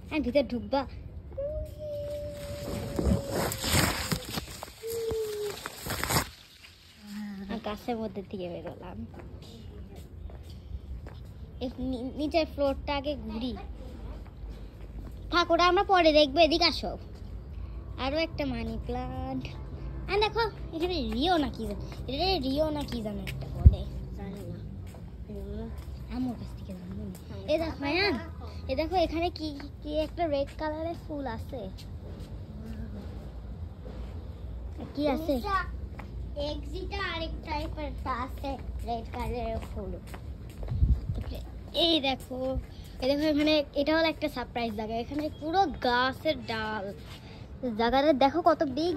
হ্যাঁ ভিতরে ঢুকবা গাছের মধ্যে থেকে বেরোলাম নিচের ফ্লোরটা আগে ঘুরি থাক ওটা আমরা পরে দেখবো এদিকে আসো আরো একটা মানি প্লান্ট আর দেখো এখানে রিও না কি জানো একটা বলে জানি না আমার কাছ থেকে জানো এই দেখো হ্যাঁ এই দেখো এখানে কি কি একটা রেড কালারের ফুল আছে কি আছে এক্সিটা আরেক টাইপের আছে রেড কালারের ফুল এই দেখো এখানে এটা হলো একটা সারপ্রাইজ জায়গা এখানে পুরো গাছের ডাল জায়গাটা দেখো কত বিগ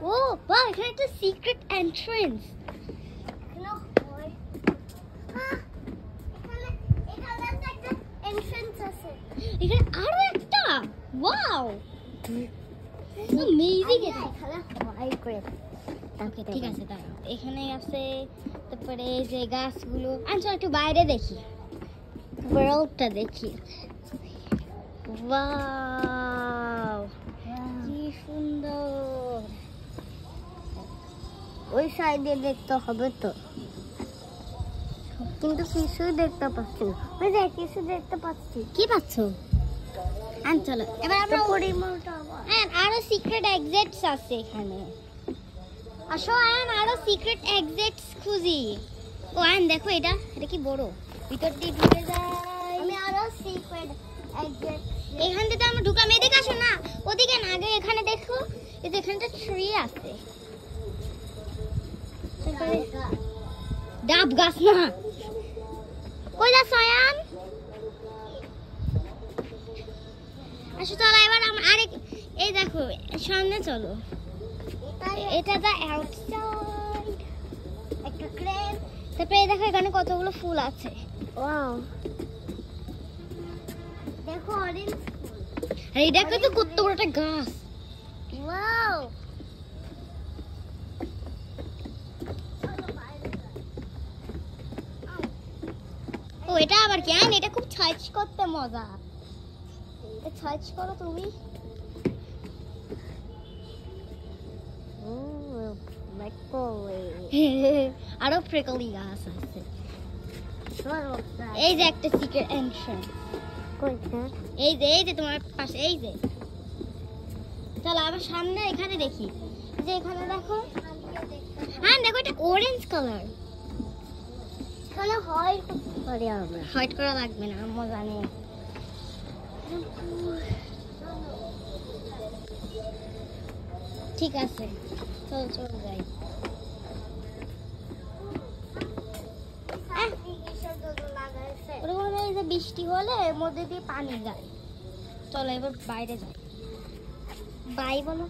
ও বাহ এখানে একটা সিক্রেট এন্ট্রান্স এখানে আরো একটা ওয়াও অ্যামেজিং এখানে হয় করে ঠিক আছে দাঁড়াও এখানে আছে তারপরে যে গাছগুলো আচ্ছা একটু বাইরে দেখি ওয়ার্ল্ডটা দেখি ওয়াও কি সুন্দর ওই সাইডে দেখতে হবে তো কিন্তু কিছু দেখতে পাচ্ছি না ওই যে কিছু দেখতে পাচ্ছি কি পাচ্ছো আন চলো এবার আমরা পরিমলটা হ্যাঁ আরো সিক্রেট এক্সিটস আছে এখানে আসো আয়ান আরো সিক্রেট এক্সিটস খুঁজি ও আয়ান দেখো এটা কি বড় ভিতর দিয়ে ঢুকে যায় আমি আরো সিক্রেট এক্সিট এখান থেকে আমরা ঢুকাম এদিকে আসো না ওদিকে না আগে এখানে দেখো এই যে এখানটা ট্রি আছে ডাব গাছ না কই যাচ্ছ আয়ান আসো চলো এবার আরেক এই দেখো সামনে চলো এটা দা আউটসাইড একটা ক্রেন তারপরে দেখো এখানে কতগুলো ফুল আছে ওয়াও দেখো অরেঞ্জ ফুল এই দেখো তো কত বড় একটা গাছ ওয়াও ও এটা আবার কি আইন এটা খুব সার্চ করতে মজা এটা সার্চ করো তুমি আরো প্রিকলি গাছ আছে এই যে একটা সিক্রেট এন্ট্রান্স এই যে তোমার পাশে এই যে চলো আবার সামনে এখানে দেখি যে এখানে দেখো হ্যাঁ দেখো এটা অরেঞ্জ কালার এখানে হোয়াইট করা লাগবে না মজা নেই ঠিক আছে চলো যাই বৃষ্টি হলে এর মধ্যে দিয়ে পানি যায় চলো এবার বাইরে যাই বাই বলো